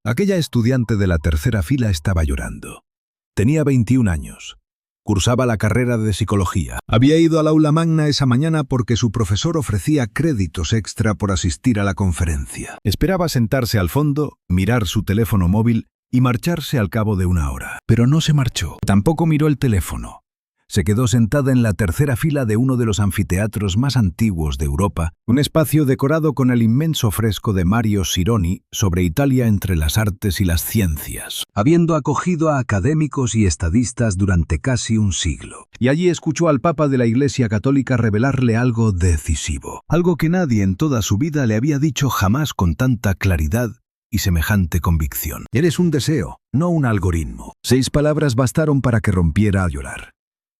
Aquella estudiante de la tercera fila estaba llorando. Tenía 21 años. Cursaba la carrera de psicología. Había ido al aula magna esa mañana porque su profesor ofrecía créditos extra por asistir a la conferencia. Esperaba sentarse al fondo, mirar su teléfono móvil y marcharse al cabo de una hora. Pero no se marchó. Tampoco miró el teléfono. Se quedó sentada en la tercera fila de uno de los anfiteatros más antiguos de Europa, un espacio decorado con el inmenso fresco de Mario Sironi sobre Italia entre las artes y las ciencias, habiendo acogido a académicos y estadistas durante casi un siglo. Y allí escuchó al Papa de la Iglesia Católica revelarle algo decisivo, algo que nadie en toda su vida le había dicho jamás con tanta claridad y semejante convicción. Eres un deseo, no un algoritmo. 6 palabras bastaron para que rompiera a llorar.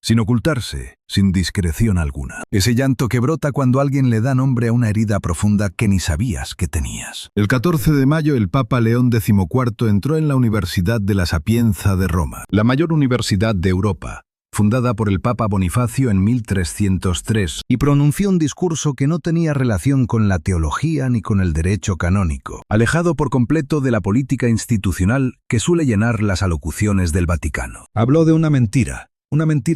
Sin ocultarse, sin discreción alguna. Ese llanto que brota cuando alguien le da nombre a una herida profunda que ni sabías que tenías. El 14 de mayo, el Papa León XIV entró en la Universidad de la Sapienza de Roma, la mayor universidad de Europa, fundada por el Papa Bonifacio en 1303, y pronunció un discurso que no tenía relación con la teología ni con el derecho canónico, alejado por completo de la política institucional que suele llenar las alocuciones del Vaticano. Habló de una mentira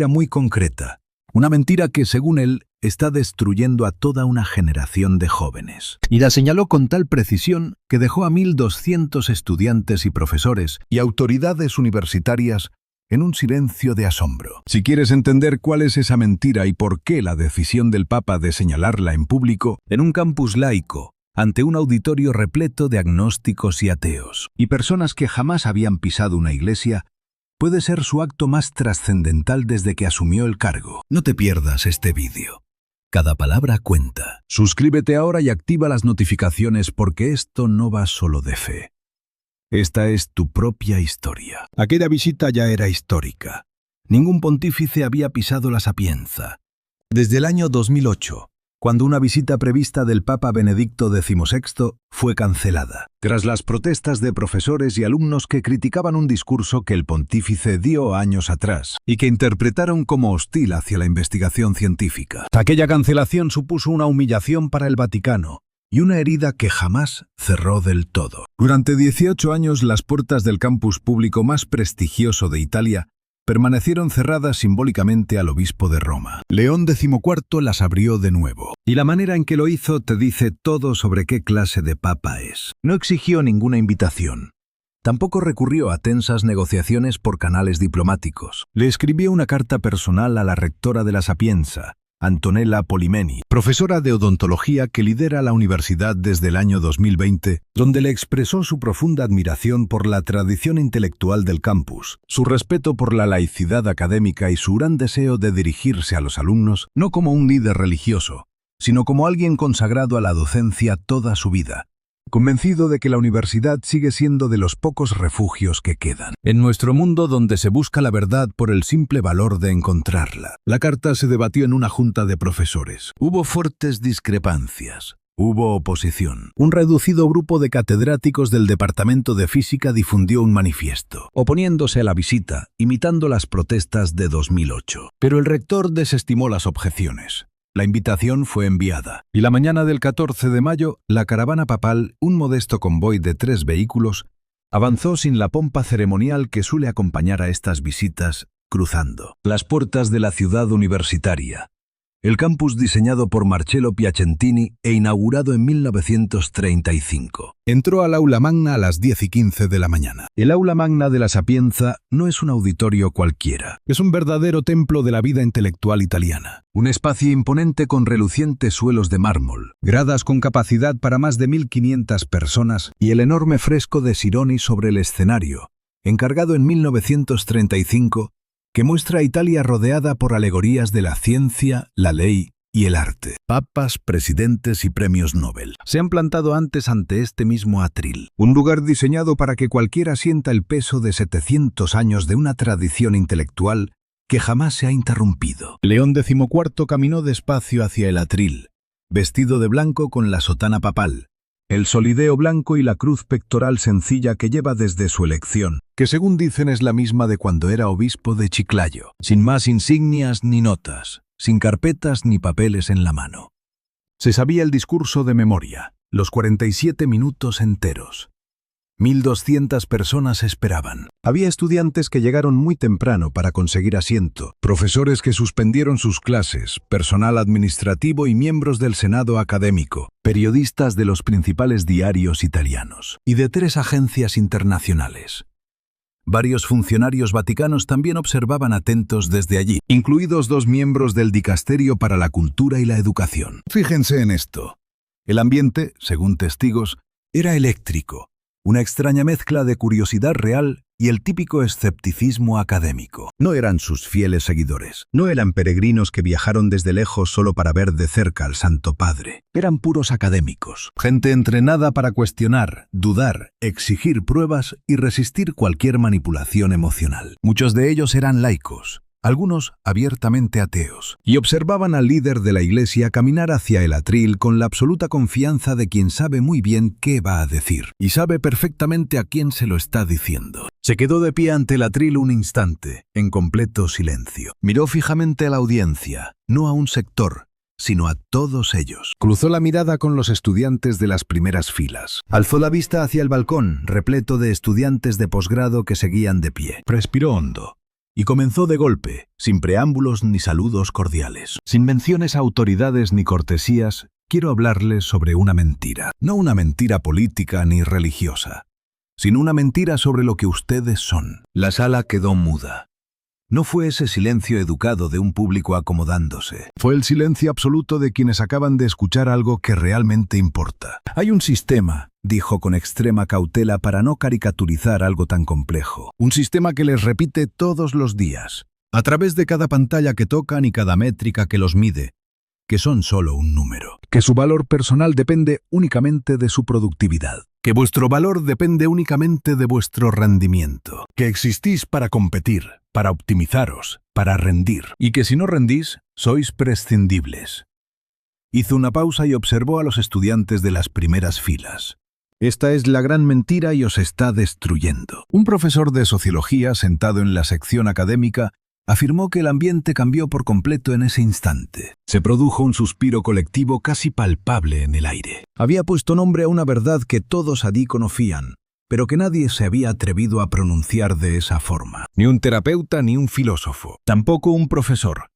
muy concreta, una mentira que, según él, está destruyendo a toda una generación de jóvenes. Y la señaló con tal precisión que dejó a 1.200 estudiantes y profesores y autoridades universitarias en un silencio de asombro. Si quieres entender cuál es esa mentira y por qué la decisión del Papa de señalarla en público, en un campus laico, ante un auditorio repleto de agnósticos y ateos, y personas que jamás habían pisado una iglesia, puede ser su acto más trascendental desde que asumió el cargo. No te pierdas este vídeo. Cada palabra cuenta. Suscríbete ahora y activa las notificaciones porque esto no va solo de fe. Esta es tu propia historia. Aquella visita ya era histórica. Ningún pontífice había pisado la Sapienza. Desde el año 2008, cuando una visita prevista del Papa Benedicto XVI fue cancelada, tras las protestas de profesores y alumnos que criticaban un discurso que el pontífice dio años atrás y que interpretaron como hostil hacia la investigación científica. Aquella cancelación supuso una humillación para el Vaticano y una herida que jamás cerró del todo. Durante 18 años, las puertas del campus público más prestigioso de Italia permanecieron cerradas simbólicamente al obispo de Roma. León XIV las abrió de nuevo. Y la manera en que lo hizo te dice todo sobre qué clase de papa es. No exigió ninguna invitación. Tampoco recurrió a tensas negociaciones por canales diplomáticos. Le escribió una carta personal a la rectora de la Sapienza, Antonella Polimeni, profesora de odontología que lidera la universidad desde el año 2020, donde le expresó su profunda admiración por la tradición intelectual del campus, su respeto por la laicidad académica y su gran deseo de dirigirse a los alumnos no como un líder religioso, sino como alguien consagrado a la docencia toda su vida, convencido de que la universidad sigue siendo de los pocos refugios que quedan. En nuestro mundo donde se busca la verdad por el simple valor de encontrarla. La carta se debatió en una junta de profesores. Hubo fuertes discrepancias. Hubo oposición. Un reducido grupo de catedráticos del Departamento de Física difundió un manifiesto, oponiéndose a la visita, imitando las protestas de 2008. Pero el rector desestimó las objeciones. La invitación fue enviada, y la mañana del 14 de mayo, la caravana papal, un modesto convoy de 3 vehículos, avanzó sin la pompa ceremonial que suele acompañar a estas visitas, cruzando las puertas de la ciudad universitaria. El campus diseñado por Marcello Piacentini e inaugurado en 1935. Entró al aula magna a las 10:15 de la mañana. El aula magna de la Sapienza no es un auditorio cualquiera. Es un verdadero templo de la vida intelectual italiana. Un espacio imponente con relucientes suelos de mármol, gradas con capacidad para más de 1.500 personas y el enorme fresco de Sironi sobre el escenario, encargado en 1935, que muestra a Italia rodeada por alegorías de la ciencia, la ley y el arte. Papas, presidentes y premios Nobel se han plantado antes ante este mismo atril, un lugar diseñado para que cualquiera sienta el peso de 700 años de una tradición intelectual que jamás se ha interrumpido. León XIV caminó despacio hacia el atril, vestido de blanco con la sotana papal, el solideo blanco y la cruz pectoral sencilla que lleva desde su elección, que según dicen es la misma de cuando era obispo de Chiclayo, sin más insignias ni notas, sin carpetas ni papeles en la mano. Se sabía el discurso de memoria, los 47 minutos enteros. 1.200 personas esperaban. Había estudiantes que llegaron muy temprano para conseguir asiento, profesores que suspendieron sus clases, personal administrativo y miembros del Senado académico, periodistas de los principales diarios italianos y de 3 agencias internacionales. Varios funcionarios vaticanos también observaban atentos desde allí, incluidos 2 miembros del Dicasterio para la Cultura y la Educación. Fíjense en esto. El ambiente, según testigos, era eléctrico, una extraña mezcla de curiosidad real y el típico escepticismo académico. No eran sus fieles seguidores, no eran peregrinos que viajaron desde lejos solo para ver de cerca al Santo Padre. Eran puros académicos, gente entrenada para cuestionar, dudar, exigir pruebas y resistir cualquier manipulación emocional. Muchos de ellos eran laicos, algunos abiertamente ateos, y observaban al líder de la iglesia caminar hacia el atril con la absoluta confianza de quien sabe muy bien qué va a decir, y sabe perfectamente a quién se lo está diciendo. Se quedó de pie ante el atril un instante, en completo silencio. Miró fijamente a la audiencia, no a un sector, sino a todos ellos. Cruzó la mirada con los estudiantes de las primeras filas. Alzó la vista hacia el balcón, repleto de estudiantes de posgrado que seguían de pie. Respiró hondo. Y comenzó de golpe, sin preámbulos ni saludos cordiales. Sin menciones a autoridades ni cortesías, quiero hablarles sobre una mentira. No una mentira política ni religiosa, sino una mentira sobre lo que ustedes son. La sala quedó muda. No fue ese silencio educado de un público acomodándose. Fue el silencio absoluto de quienes acaban de escuchar algo que realmente importa. Hay un sistema, dijo con extrema cautela para no caricaturizar algo tan complejo. Un sistema que les repite todos los días, a través de cada pantalla que tocan y cada métrica que los mide, que son solo un número. Que su valor personal depende únicamente de su productividad. Que vuestro valor depende únicamente de vuestro rendimiento. Que existís para competir, para optimizaros, para rendir. Y que si no rendís, sois prescindibles. Hizo una pausa y observó a los estudiantes de las primeras filas. Esta es la gran mentira y os está destruyendo. Un profesor de sociología sentado en la sección académica afirmó que el ambiente cambió por completo en ese instante. Se produjo un suspiro colectivo casi palpable en el aire. Había puesto nombre a una verdad que todos allí conocían, pero que nadie se había atrevido a pronunciar de esa forma. Ni un terapeuta ni un filósofo, tampoco un profesor.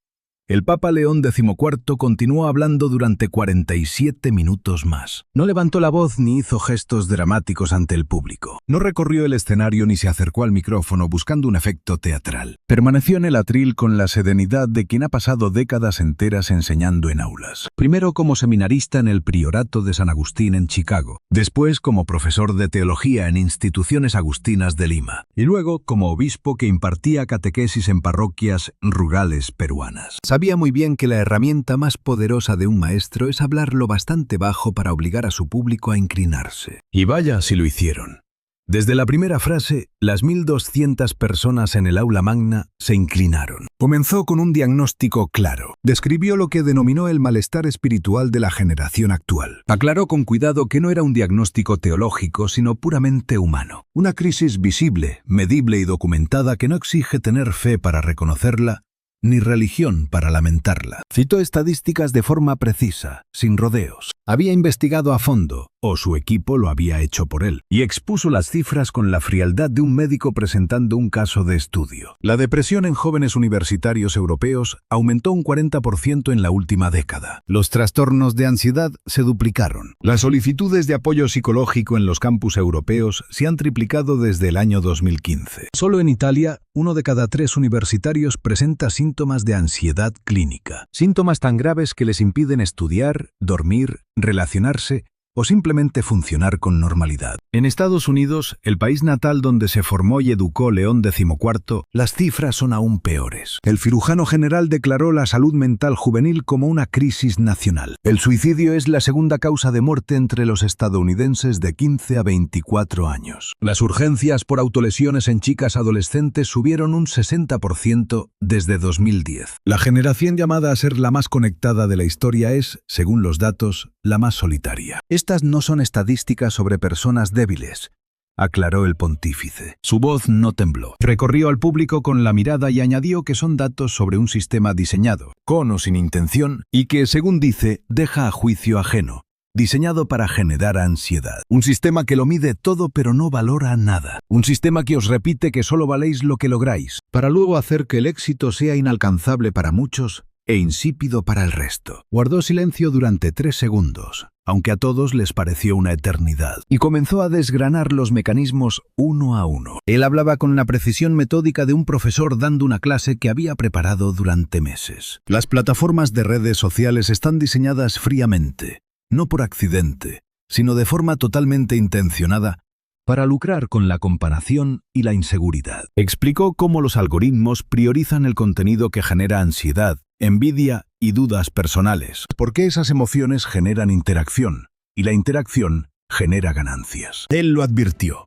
El Papa León XIV continuó hablando durante 47 minutos más. No levantó la voz ni hizo gestos dramáticos ante el público. No recorrió el escenario ni se acercó al micrófono buscando un efecto teatral. Permaneció en el atril con la serenidad de quien ha pasado décadas enteras enseñando en aulas. Primero como seminarista en el Priorato de San Agustín en Chicago. Después como profesor de teología en instituciones agustinas de Lima. Y luego como obispo que impartía catequesis en parroquias rurales peruanas. Sabía muy bien que la herramienta más poderosa de un maestro es hablar lo bastante bajo para obligar a su público a inclinarse. Y vaya si lo hicieron. Desde la primera frase, las 1.200 personas en el aula magna se inclinaron. Comenzó con un diagnóstico claro. Describió lo que denominó el malestar espiritual de la generación actual. Aclaró con cuidado que no era un diagnóstico teológico, sino puramente humano. Una crisis visible, medible y documentada que no exige tener fe para reconocerla, ni religión para lamentarla. Citó estadísticas de forma precisa, sin rodeos. Había investigado a fondo, o su equipo lo había hecho por él, y expuso las cifras con la frialdad de un médico presentando un caso de estudio. La depresión en jóvenes universitarios europeos aumentó un 40% en la última década. Los trastornos de ansiedad se duplicaron. Las solicitudes de apoyo psicológico en los campus europeos se han triplicado desde el año 2015. Solo en Italia, 1 de cada 3 universitarios presenta síntomas de ansiedad clínica. Síntomas tan graves que les impiden estudiar, dormir, relacionarse o simplemente funcionar con normalidad. En Estados Unidos, el país natal donde se formó y educó León XIV, las cifras son aún peores. El cirujano general declaró la salud mental juvenil como una crisis nacional. El suicidio es la segunda causa de muerte entre los estadounidenses de 15 a 24 años. Las urgencias por autolesiones en chicas adolescentes subieron un 60% desde 2010. La generación llamada a ser la más conectada de la historia es, según los datos, la más solitaria. Estas no son estadísticas sobre personas débiles, aclaró el pontífice. Su voz no tembló. Recorrió al público con la mirada y añadió que son datos sobre un sistema diseñado, con o sin intención, y que, según dice, deja a juicio ajeno, diseñado para generar ansiedad. Un sistema que lo mide todo pero no valora nada. Un sistema que os repite que solo valéis lo que lográis, para luego hacer que el éxito sea inalcanzable para muchos e insípido para el resto. Guardó silencio durante 3 segundos, aunque a todos les pareció una eternidad, y comenzó a desgranar los mecanismos uno a uno. Él hablaba con la precisión metódica de un profesor dando una clase que había preparado durante meses. Las plataformas de redes sociales están diseñadas fríamente, no por accidente, sino de forma totalmente intencionada, para lucrar con la comparación y la inseguridad. Explicó cómo los algoritmos priorizan el contenido que genera ansiedad, envidia y dudas personales, porque esas emociones generan interacción, y la interacción genera ganancias. Él lo advirtió.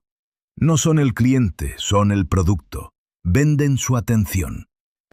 No son el cliente, son el producto. Venden su atención.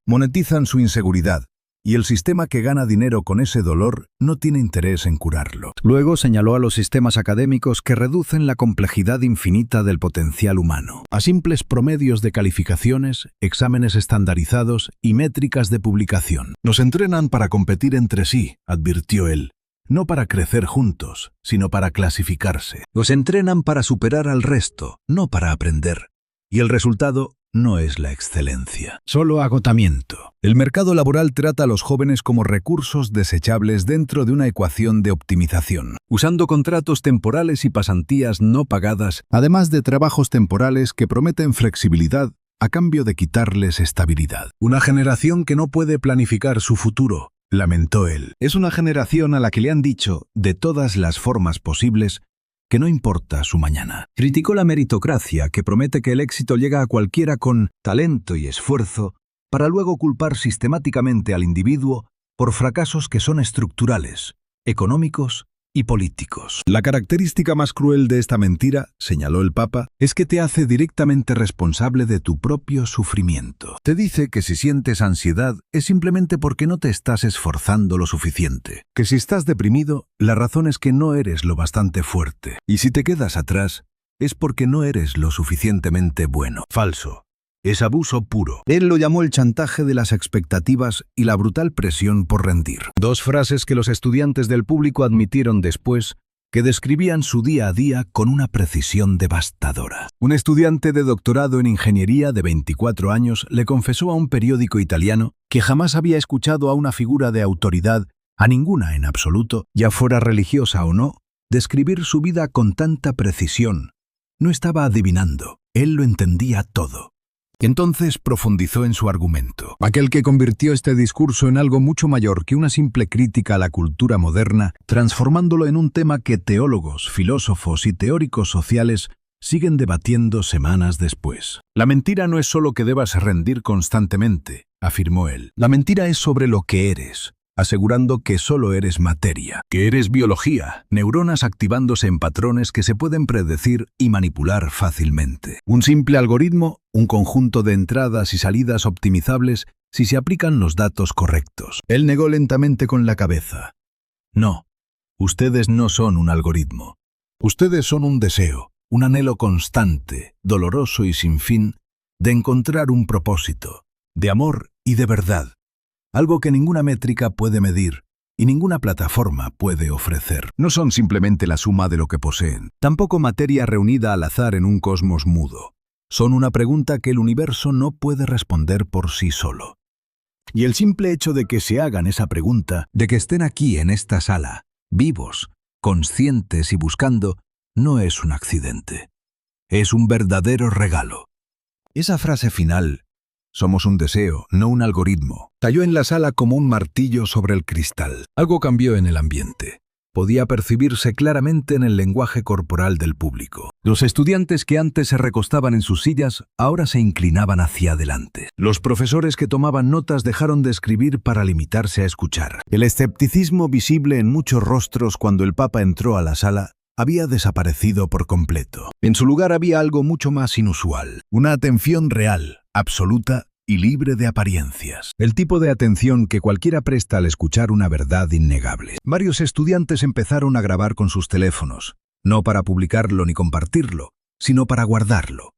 Monetizan su inseguridad, y el sistema que gana dinero con ese dolor no tiene interés en curarlo. Luego señaló a los sistemas académicos que reducen la complejidad infinita del potencial humano, a simples promedios de calificaciones, exámenes estandarizados y métricas de publicación. Nos entrenan para competir entre sí, advirtió él, no para crecer juntos, sino para clasificarse. Los entrenan para superar al resto, no para aprender. Y el resultado no es la excelencia, solo agotamiento. El mercado laboral trata a los jóvenes como recursos desechables dentro de una ecuación de optimización, usando contratos temporales y pasantías no pagadas, además de trabajos temporales que prometen flexibilidad a cambio de quitarles estabilidad. Una generación que no puede planificar su futuro, lamentó él. Es una generación a la que le han dicho, de todas las formas posibles, que no importa su mañana. Criticó la meritocracia, que promete que el éxito llega a cualquiera con talento y esfuerzo, para luego culpar sistemáticamente al individuo por fracasos que son estructurales, económicos y políticos. La característica más cruel de esta mentira, señaló el Papa, es que te hace directamente responsable de tu propio sufrimiento. Te dice que si sientes ansiedad es simplemente porque no te estás esforzando lo suficiente. Que si estás deprimido, la razón es que no eres lo bastante fuerte. Y si te quedas atrás, es porque no eres lo suficientemente bueno. Falso. Es abuso puro. Él lo llamó el chantaje de las expectativas y la brutal presión por rendir. 2 frases que los estudiantes del público admitieron después, que describían su día a día con una precisión devastadora. Un estudiante de doctorado en ingeniería de 24 años le confesó a un periódico italiano que jamás había escuchado a una figura de autoridad, a ninguna en absoluto, ya fuera religiosa o no, describir su vida con tanta precisión. No estaba adivinando, él lo entendía todo. Entonces profundizó en su argumento. Aquel que convirtió este discurso en algo mucho mayor que una simple crítica a la cultura moderna, transformándolo en un tema que teólogos, filósofos y teóricos sociales siguen debatiendo semanas después. La mentira no es solo que debas rendir constantemente, afirmó él. La mentira es sobre lo que eres, asegurando que solo eres materia, que eres biología, neuronas activándose en patrones que se pueden predecir y manipular fácilmente. Un simple algoritmo, un conjunto de entradas y salidas optimizables si se aplican los datos correctos. Él negó lentamente con la cabeza. No, ustedes no son un algoritmo. Ustedes son un deseo, un anhelo constante, doloroso y sin fin, de encontrar un propósito, de amor y de verdad. Algo que ninguna métrica puede medir y ninguna plataforma puede ofrecer. No son simplemente la suma de lo que poseen, tampoco materia reunida al azar en un cosmos mudo. Son una pregunta que el universo no puede responder por sí solo. Y el simple hecho de que se hagan esa pregunta, de que estén aquí en esta sala, vivos, conscientes y buscando, no es un accidente. Es un verdadero regalo. Esa frase final, somos un deseo, no un algoritmo, cayó en la sala como un martillo sobre el cristal. Algo cambió en el ambiente. Podía percibirse claramente en el lenguaje corporal del público. Los estudiantes que antes se recostaban en sus sillas, ahora se inclinaban hacia adelante. Los profesores que tomaban notas dejaron de escribir para limitarse a escuchar. El escepticismo visible en muchos rostros cuando el Papa entró a la sala había desaparecido por completo. En su lugar había algo mucho más inusual, una atención real, absoluta y libre de apariencias. El tipo de atención que cualquiera presta al escuchar una verdad innegable. Varios estudiantes empezaron a grabar con sus teléfonos, no para publicarlo ni compartirlo, sino para guardarlo.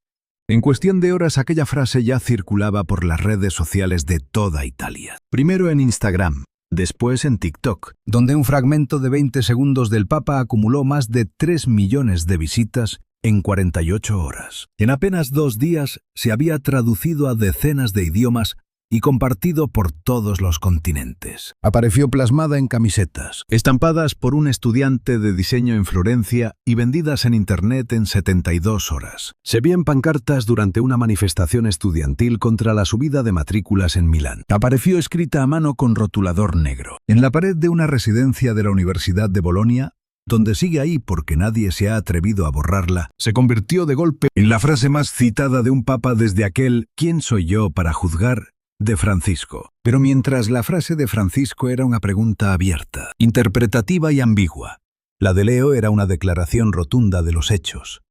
En cuestión de horas aquella frase ya circulaba por las redes sociales de toda Italia. Primero en Instagram, después en TikTok, donde un fragmento de 20 segundos del Papa acumuló más de 3 millones de visitas en 48 horas. En apenas 2 días se había traducido a decenas de idiomas y compartido por todos los continentes. Apareció plasmada en camisetas, estampadas por un estudiante de diseño en Florencia y vendidas en Internet en 72 horas. Se vio en pancartas durante una manifestación estudiantil contra la subida de matrículas en Milán. Apareció escrita a mano con rotulador negro. En la pared de una residencia de la Universidad de Bolonia, donde sigue ahí porque nadie se ha atrevido a borrarla, se convirtió de golpe en la frase más citada de un papa desde aquel «¿Quién soy yo para juzgar?» de Francisco. Pero mientras la frase de Francisco era una pregunta abierta, interpretativa y ambigua, la de Leo era una declaración rotunda de los hechos.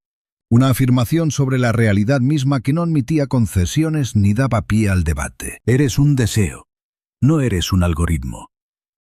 Una afirmación sobre la realidad misma que no admitía concesiones ni daba pie al debate. Eres un deseo, no eres un algoritmo.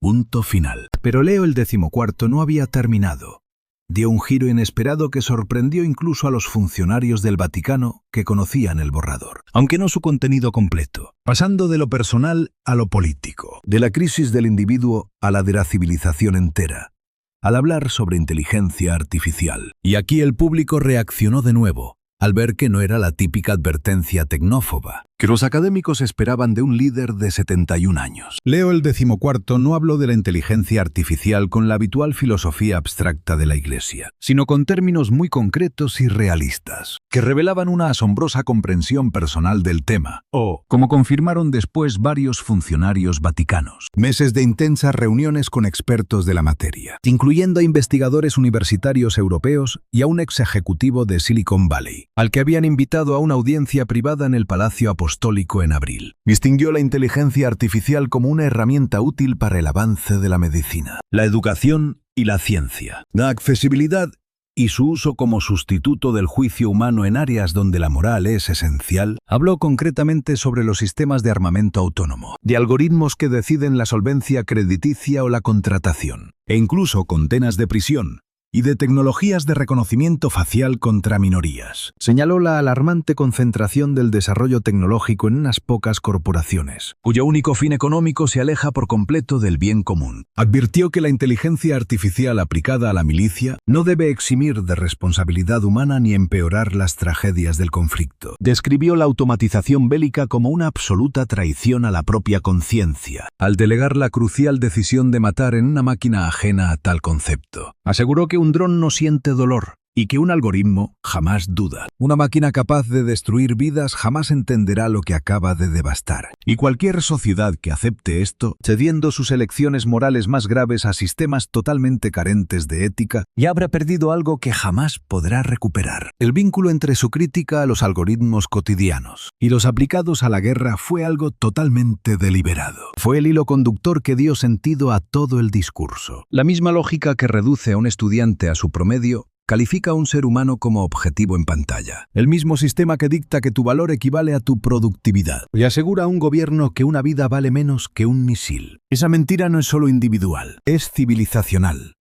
Punto final. Pero Leo el XIV no había terminado. Dio un giro inesperado que sorprendió incluso a los funcionarios del Vaticano que conocían el borrador, aunque no su contenido completo, pasando de lo personal a lo político, de la crisis del individuo a la de la civilización entera, al hablar sobre inteligencia artificial. Y aquí el público reaccionó de nuevo, al ver que no era la típica advertencia tecnófoba que los académicos esperaban de un líder de 71 años. Leo el XIV no habló de la inteligencia artificial con la habitual filosofía abstracta de la Iglesia, sino con términos muy concretos y realistas, que revelaban una asombrosa comprensión personal del tema, o, como confirmaron después varios funcionarios vaticanos, meses de intensas reuniones con expertos de la materia, incluyendo a investigadores universitarios europeos y a un ex ejecutivo de Silicon Valley, al que habían invitado a una audiencia privada en el Palacio Apostólico en abril. Distinguió la inteligencia artificial como una herramienta útil para el avance de la medicina, la educación y la ciencia, la accesibilidad y su uso como sustituto del juicio humano en áreas donde la moral es esencial. Habló concretamente sobre los sistemas de armamento autónomo, de algoritmos que deciden la solvencia crediticia o la contratación, e incluso condenas de prisión, y de tecnologías de reconocimiento facial contra minorías. Señaló la alarmante concentración del desarrollo tecnológico en unas pocas corporaciones, cuyo único fin económico se aleja por completo del bien común. Advirtió que la inteligencia artificial aplicada a la milicia no debe eximir de responsabilidad humana ni empeorar las tragedias del conflicto. Describió la automatización bélica como una absoluta traición a la propia conciencia, al delegar la crucial decisión de matar en una máquina ajena a tal concepto. Aseguró que un dron no siente dolor y que un algoritmo jamás duda. Una máquina capaz de destruir vidas jamás entenderá lo que acaba de devastar. Y cualquier sociedad que acepte esto, cediendo sus elecciones morales más graves a sistemas totalmente carentes de ética, ya habrá perdido algo que jamás podrá recuperar. El vínculo entre su crítica a los algoritmos cotidianos y los aplicados a la guerra fue algo totalmente deliberado. Fue el hilo conductor que dio sentido a todo el discurso. La misma lógica que reduce a un estudiante a su promedio califica a un ser humano como objetivo en pantalla. El mismo sistema que dicta que tu valor equivale a tu productividad. Y asegura a un gobierno que una vida vale menos que un misil. Esa mentira no es solo individual, es civilizacional.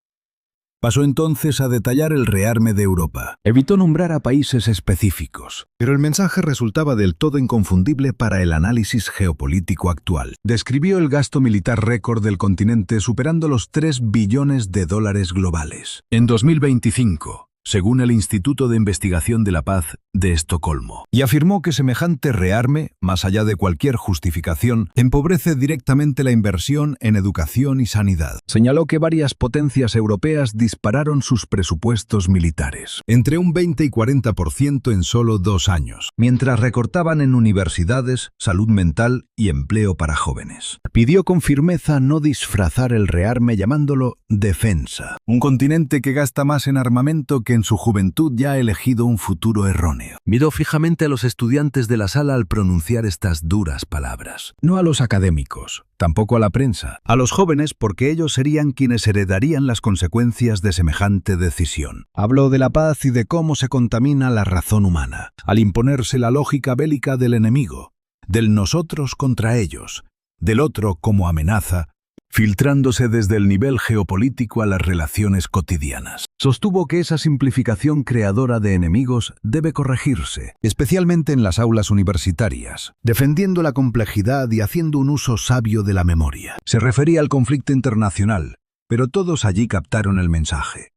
Pasó entonces a detallar el rearme de Europa. Evitó nombrar a países específicos, pero el mensaje resultaba del todo inconfundible para el análisis geopolítico actual. Describió el gasto militar récord del continente superando los 3 billones de dólares globales. En 2025, según el Instituto de Investigación de la Paz de Estocolmo, y afirmó que semejante rearme, más allá de cualquier justificación, empobrece directamente la inversión en educación y sanidad. Señaló que varias potencias europeas dispararon sus presupuestos militares, entre un 20 y 40% en solo 2 años, mientras recortaban en universidades, salud mental y empleo para jóvenes. Pidió con firmeza no disfrazar el rearme llamándolo defensa, un continente que gasta más en armamento que en su juventud ya ha elegido un futuro erróneo. Miró fijamente a los estudiantes de la sala al pronunciar estas duras palabras. No a los académicos, tampoco a la prensa, a los jóvenes porque ellos serían quienes heredarían las consecuencias de semejante decisión. Habló de la paz y de cómo se contamina la razón humana, al imponerse la lógica bélica del enemigo, del nosotros contra ellos, del otro como amenaza, filtrándose desde el nivel geopolítico a las relaciones cotidianas. Sostuvo que esa simplificación creadora de enemigos debe corregirse, especialmente en las aulas universitarias, defendiendo la complejidad y haciendo un uso sabio de la memoria. Se refería al conflicto internacional, pero todos allí captaron el mensaje,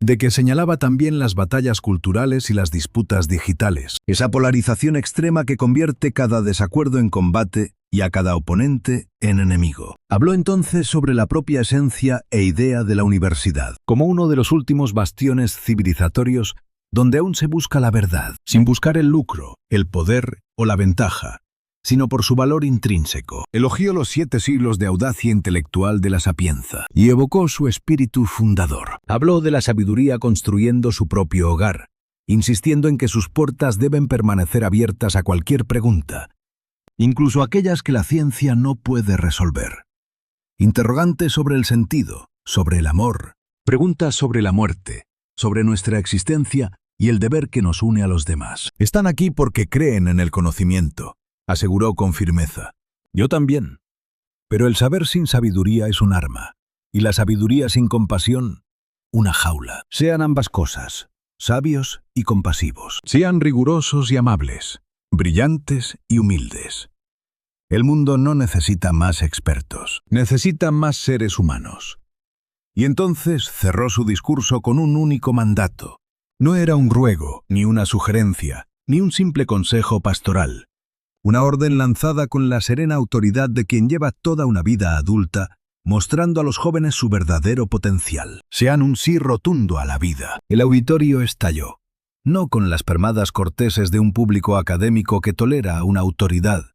de que señalaba también las batallas culturales y las disputas digitales, esa polarización extrema que convierte cada desacuerdo en combate y a cada oponente en enemigo. Habló entonces sobre la propia esencia e idea de la universidad, como uno de los últimos bastiones civilizatorios donde aún se busca la verdad, sin buscar el lucro, el poder o la ventaja, sino por su valor intrínseco. Elogió los 7 siglos de audacia intelectual de la Sapienza y evocó su espíritu fundador. Habló de la sabiduría construyendo su propio hogar, insistiendo en que sus puertas deben permanecer abiertas a cualquier pregunta, incluso aquellas que la ciencia no puede resolver. Interrogantes sobre el sentido, sobre el amor, preguntas sobre la muerte, sobre nuestra existencia y el deber que nos une a los demás. Están aquí porque creen en el conocimiento, aseguró con firmeza. Yo también. Pero el saber sin sabiduría es un arma, y la sabiduría sin compasión, una jaula. Sean ambas cosas, sabios y compasivos. Sean rigurosos y amables, brillantes y humildes. El mundo no necesita más expertos, necesita más seres humanos. Y entonces cerró su discurso con un único mandato. No era un ruego, ni una sugerencia, ni un simple consejo pastoral. Una orden lanzada con la serena autoridad de quien lleva toda una vida adulta, mostrando a los jóvenes su verdadero potencial. Sean un sí rotundo a la vida. El auditorio estalló, no con las permadas corteses de un público académico que tolera a una autoridad,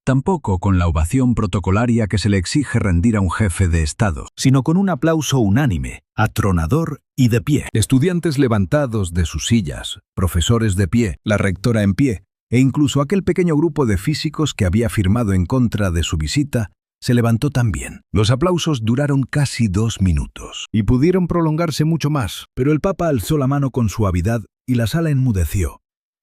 tampoco con la ovación protocolaria que se le exige rendir a un jefe de Estado, sino con un aplauso unánime, atronador y de pie. Estudiantes levantados de sus sillas, profesores de pie, la rectora en pie, e incluso aquel pequeño grupo de físicos que había firmado en contra de su visita, se levantó también. Los aplausos duraron casi 2 minutos, y pudieron prolongarse mucho más, pero el Papa alzó la mano con suavidad y la sala enmudeció,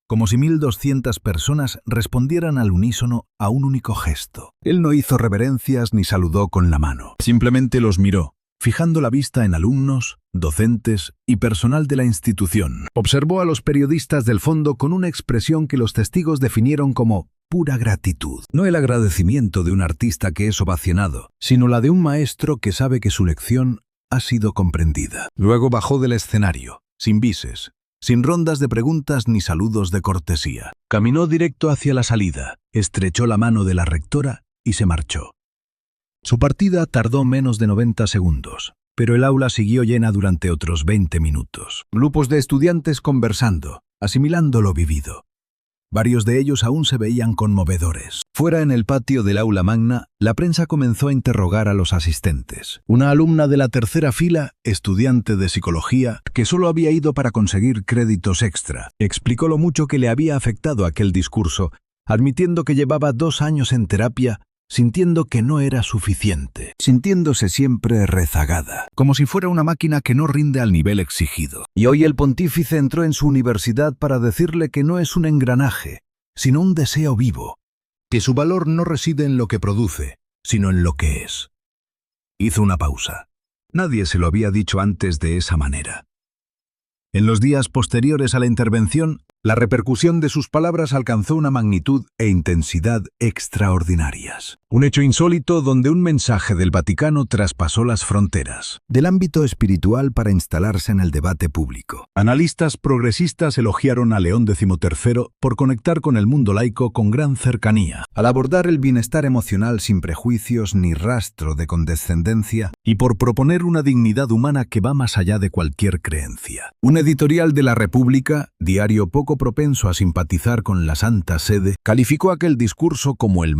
como si 1200 personas respondieran al unísono a un único gesto. Él no hizo reverencias ni saludó con la mano, simplemente los miró, fijando la vista en alumnos, docentes y personal de la institución. Observó a los periodistas del fondo con una expresión que los testigos definieron como pura gratitud. No el agradecimiento de un artista que es ovacionado, sino la de un maestro que sabe que su lección ha sido comprendida. Luego bajó del escenario, sin bises, sin rondas de preguntas ni saludos de cortesía. Caminó directo hacia la salida, estrechó la mano de la rectora y se marchó. Su partida tardó menos de 90 segundos, pero el aula siguió llena durante otros 20 minutos. Grupos de estudiantes conversando, asimilando lo vivido. Varios de ellos aún se veían conmovedores. Fuera en el patio del aula magna, la prensa comenzó a interrogar a los asistentes. Una alumna de la tercera fila, estudiante de psicología, que solo había ido para conseguir créditos extra, explicó lo mucho que le había afectado aquel discurso, admitiendo que llevaba 2 años en terapia, sintiendo que no era suficiente, sintiéndose siempre rezagada, como si fuera una máquina que no rinde al nivel exigido. Y hoy el pontífice entró en su universidad para decirle que no es un engranaje, sino un deseo vivo, que su valor no reside en lo que produce, sino en lo que es. Hizo una pausa. Nadie se lo había dicho antes de esa manera. En los días posteriores a la intervención, la repercusión de sus palabras alcanzó una magnitud e intensidad extraordinarias. Un hecho insólito donde un mensaje del Vaticano traspasó las fronteras del ámbito espiritual para instalarse en el debate público. Analistas progresistas elogiaron a León XIII por conectar con el mundo laico con gran cercanía, al abordar el bienestar emocional sin prejuicios ni rastro de condescendencia y por proponer una dignidad humana que va más allá de cualquier creencia. Un editorial de La República, diario poco propenso a simpatizar con la Santa Sede, calificó aquel discurso como el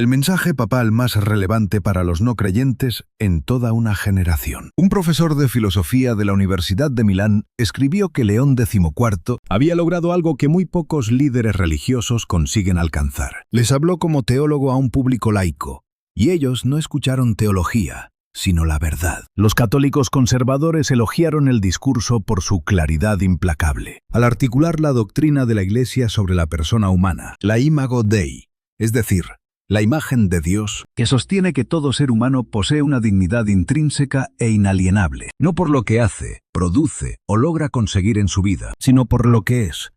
mensaje papal más relevante para los no creyentes en toda una generación. Un profesor de filosofía de la Universidad de Milán escribió que León XIV había logrado algo que muy pocos líderes religiosos consiguen alcanzar. Les habló como teólogo a un público laico, y ellos no escucharon teología, sino la verdad. Los católicos conservadores elogiaron el discurso por su claridad implacable, al articular la doctrina de la Iglesia sobre la persona humana, la imago Dei, es decir, la imagen de Dios, que sostiene que todo ser humano posee una dignidad intrínseca e inalienable, no por lo que hace, produce o logra conseguir en su vida, sino por lo que es,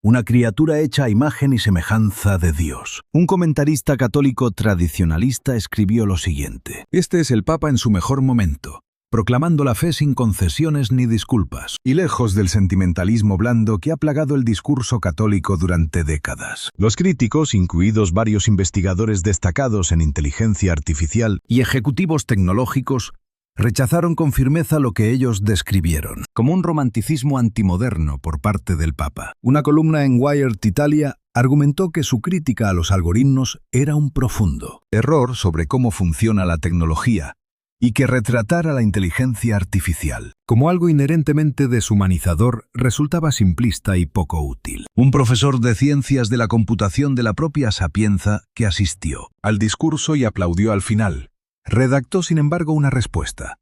una criatura hecha a imagen y semejanza de Dios. Un comentarista católico tradicionalista escribió lo siguiente: este es el Papa en su mejor momento, proclamando la fe sin concesiones ni disculpas, y lejos del sentimentalismo blando que ha plagado el discurso católico durante décadas. Los críticos, incluidos varios investigadores destacados en inteligencia artificial y ejecutivos tecnológicos, rechazaron con firmeza lo que ellos describieron como un romanticismo antimoderno por parte del Papa. Una columna en Wired Italia argumentó que su crítica a los algoritmos era un profundo error sobre cómo funciona la tecnología y que retratar a la inteligencia artificial como algo inherentemente deshumanizador resultaba simplista y poco útil. Un profesor de ciencias de la computación de la propia Sapienza, que asistió al discurso y aplaudió al final, redactó sin embargo una respuesta,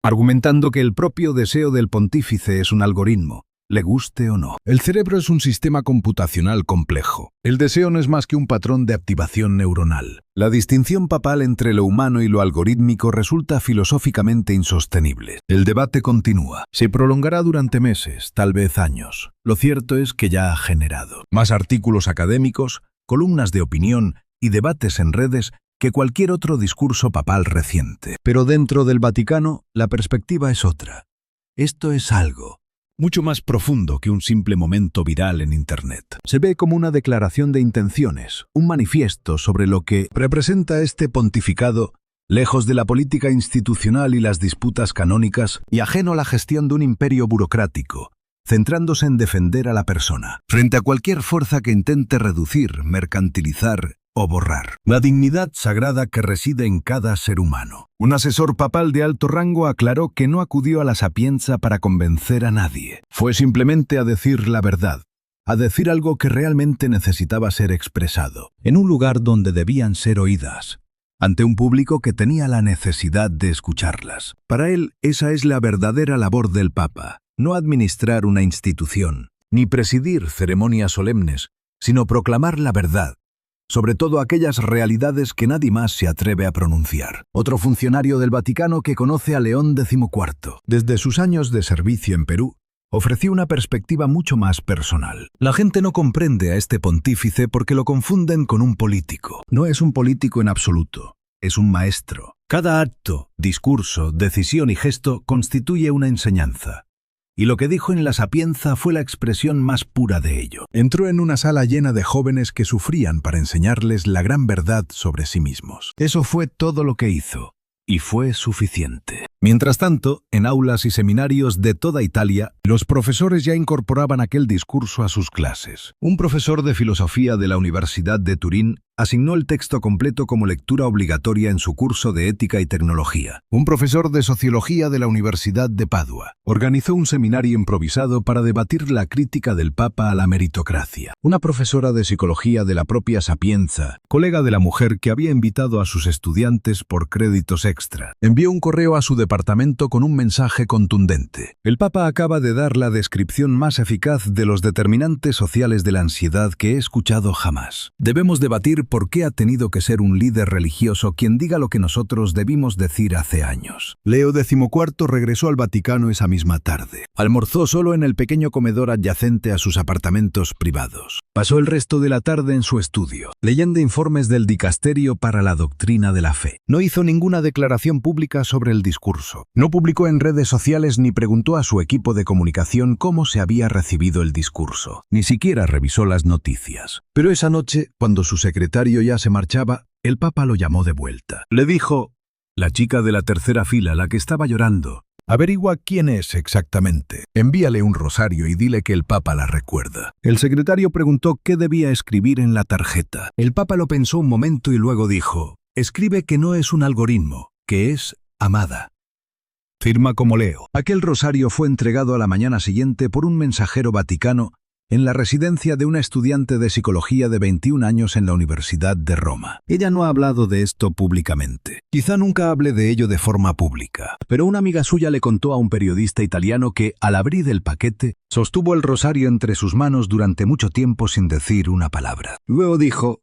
argumentando que el propio deseo del pontífice es un algoritmo, le guste o no. El cerebro es un sistema computacional complejo. El deseo no es más que un patrón de activación neuronal. La distinción papal entre lo humano y lo algorítmico resulta filosóficamente insostenible. El debate continúa. Se prolongará durante meses, tal vez años. Lo cierto es que ya ha generado más artículos académicos, columnas de opinión y debates en redes que cualquier otro discurso papal reciente. Pero dentro del Vaticano, la perspectiva es otra. Esto es algo mucho más profundo que un simple momento viral en Internet. Se ve como una declaración de intenciones, un manifiesto sobre lo que representa este pontificado, lejos de la política institucional y las disputas canónicas, y ajeno a la gestión de un imperio burocrático, centrándose en defender a la persona, frente a cualquier fuerza que intente reducir, mercantilizar o borrar la dignidad sagrada que reside en cada ser humano. Un asesor papal de alto rango aclaró que no acudió a la Sapienza para convencer a nadie. Fue simplemente a decir la verdad, a decir algo que realmente necesitaba ser expresado, en un lugar donde debían ser oídas, ante un público que tenía la necesidad de escucharlas. Para él, esa es la verdadera labor del Papa, no administrar una institución, ni presidir ceremonias solemnes, sino proclamar la verdad, sobre todo aquellas realidades que nadie más se atreve a pronunciar. Otro funcionario del Vaticano que conoce a León XIV, desde sus años de servicio en Perú, ofreció una perspectiva mucho más personal. La gente no comprende a este pontífice porque lo confunden con un político. No es un político en absoluto, es un maestro. Cada acto, discurso, decisión y gesto constituye una enseñanza. Y lo que dijo en la Sapienza fue la expresión más pura de ello. Entró en una sala llena de jóvenes que sufrían para enseñarles la gran verdad sobre sí mismos. Eso fue todo lo que hizo, y fue suficiente. Mientras tanto, en aulas y seminarios de toda Italia, los profesores ya incorporaban aquel discurso a sus clases. Un profesor de filosofía de la Universidad de Turín asignó el texto completo como lectura obligatoria en su curso de Ética y Tecnología. Un profesor de Sociología de la Universidad de Padua organizó un seminario improvisado para debatir la crítica del Papa a la meritocracia. Una profesora de Psicología de la propia Sapienza, colega de la mujer que había invitado a sus estudiantes por créditos extra, envió un correo a su departamento con un mensaje contundente. El Papa acaba de dar la descripción más eficaz de los determinantes sociales de la ansiedad que he escuchado jamás. Debemos debatir por qué ha tenido que ser un líder religioso quien diga lo que nosotros debimos decir hace años. Leo XIV regresó al Vaticano esa misma tarde. Almorzó solo en el pequeño comedor adyacente a sus apartamentos privados. Pasó el resto de la tarde en su estudio, leyendo informes del Dicasterio para la Doctrina de la Fe. No hizo ninguna declaración pública sobre el discurso. No publicó en redes sociales ni preguntó a su equipo de comunicación cómo se había recibido el discurso. Ni siquiera revisó las noticias. Pero esa noche, cuando su secretario ya se marchaba, el Papa lo llamó de vuelta. Le dijo: la chica de la tercera fila, la que estaba llorando, averigua quién es exactamente. Envíale un rosario y dile que el Papa la recuerda. El secretario preguntó qué debía escribir en la tarjeta. El Papa lo pensó un momento y luego dijo: escribe que no es un algoritmo, que es amada. Firma como Leo. Aquel rosario fue entregado a la mañana siguiente por un mensajero vaticano en la residencia de una estudiante de psicología de 21 años en la Universidad de Roma. Ella no ha hablado de esto públicamente. Quizá nunca hable de ello de forma pública. Pero una amiga suya le contó a un periodista italiano que, al abrir el paquete, sostuvo el rosario entre sus manos durante mucho tiempo sin decir una palabra. Luego dijo: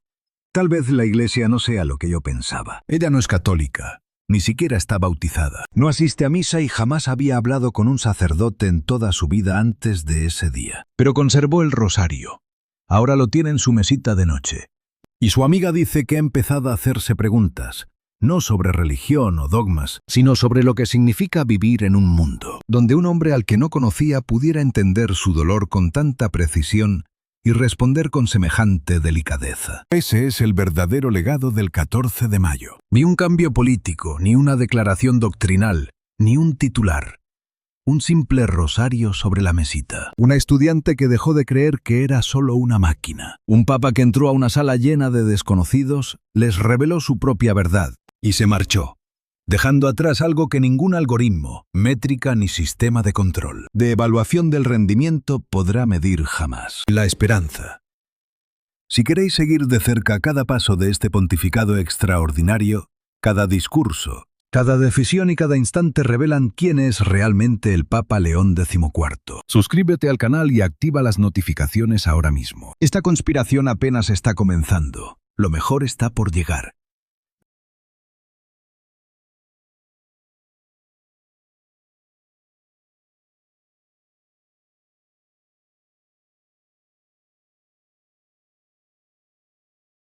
Tal vez la iglesia no sea lo que yo pensaba. Ella no es católica. Ni siquiera está bautizada. No asiste a misa y jamás había hablado con un sacerdote en toda su vida antes de ese día. Pero conservó el rosario. Ahora lo tiene en su mesita de noche. Y su amiga dice que ha empezado a hacerse preguntas, no sobre religión o dogmas, sino sobre lo que significa vivir en un mundo donde un hombre al que no conocía pudiera entender su dolor con tanta precisión y responder con semejante delicadeza. Ese es el verdadero legado del 14 de mayo. Ni un cambio político, ni una declaración doctrinal, ni un titular. Un simple rosario sobre la mesita. Una estudiante que dejó de creer que era solo una máquina. Un papa que entró a una sala llena de desconocidos, les reveló su propia verdad y se marchó, dejando atrás algo que ningún algoritmo, métrica ni sistema de control, de evaluación del rendimiento podrá medir jamás. La esperanza. Si queréis seguir de cerca cada paso de este pontificado extraordinario, cada discurso, cada decisión y cada instante revelan quién es realmente el Papa León XIV. Suscríbete al canal y activa las notificaciones ahora mismo. Esta conspiración apenas está comenzando. Lo mejor está por llegar.